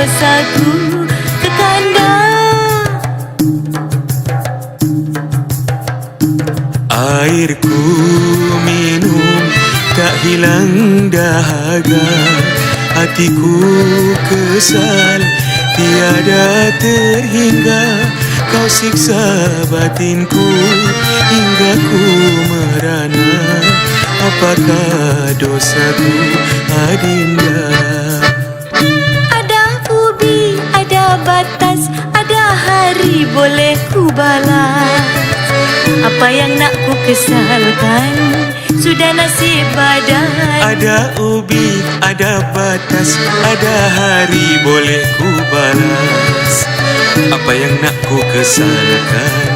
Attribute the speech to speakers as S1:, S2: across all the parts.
S1: dosaku ke kanda.
S2: Airku minum tak hilang dahaga, hatiku kesal tiada terhingga. Kau siksa batinku hingga ku merana. Apakah dosaku, Adinda?
S1: Ada ubi, ada batas, ada hari boleh ku balas. Apa yang nak ku kesalkan sudah nasib badan.
S2: Ada ubi, ada batas, ada hari boleh ku balas. Apa yang nak ku kesalkan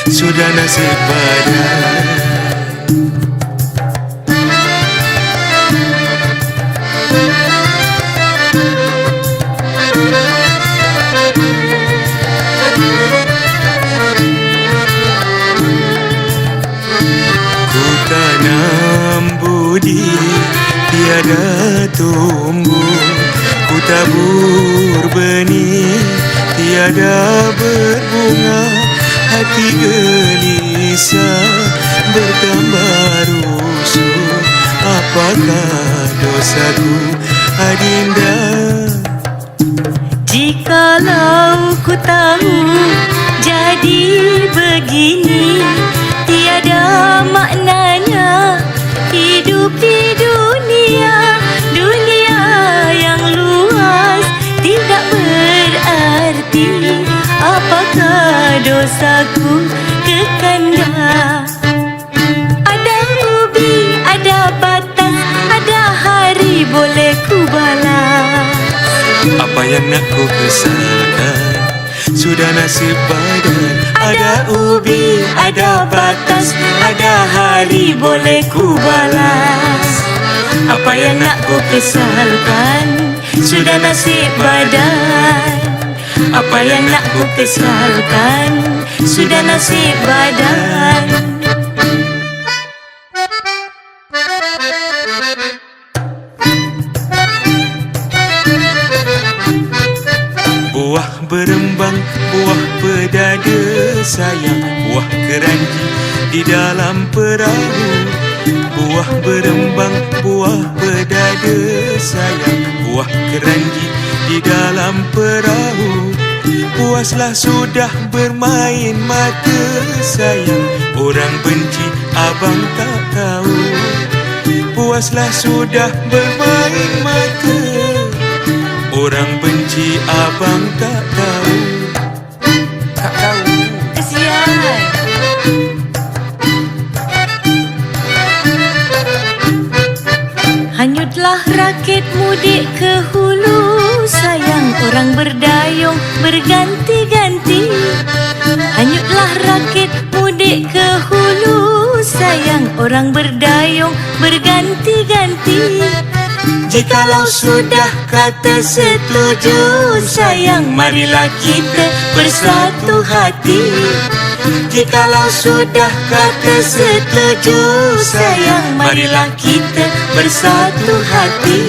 S2: sudah nasib badan. Ku tanam budi tiada tumbuh, ku tabur benih tiada berbunga. Hati gelisah bertambah rusuh. Apakah dosaku, Adinda?
S1: Jikalau ku tahu jadi begini, tiada maknanya hidup di dunia. Dunia yang luas tidak berarti. Apakah dosaku ke kanda? Ada ubi, ada batas, ada hari boleh ku balas.
S2: Apa yang nak ku kesalkan sudah nasib badan. Ada ubi, ada batas, ada hari boleh ku balas. Apa yang nak ku kesalkan sudah nasib badan. Apa yang nak ku kesalkan sudah nasib badan. Buah berembang, buah pedada sayang, buah keranji di dalam perahu. Buah berembang, buah pedada sayang, buah keranji di dalam perahu. Puaslah sudah bermain mata sayang, orang benci abang tak tahu. Puaslah sudah bermain mata, orang benci abang tak tahu. Tak tahu.
S1: Kesian. Hanyutlah rakit mudik ke hulu sayang, orang berdayung berganti-ganti. Hanyutlah rakit mudik ke hulu sayang, orang berdayung berganti-ganti. Jikalau sudah kata setuju sayang, marilah kita bersatu hati. Jikalau sudah kata setuju sayang, marilah kita bersatu hati.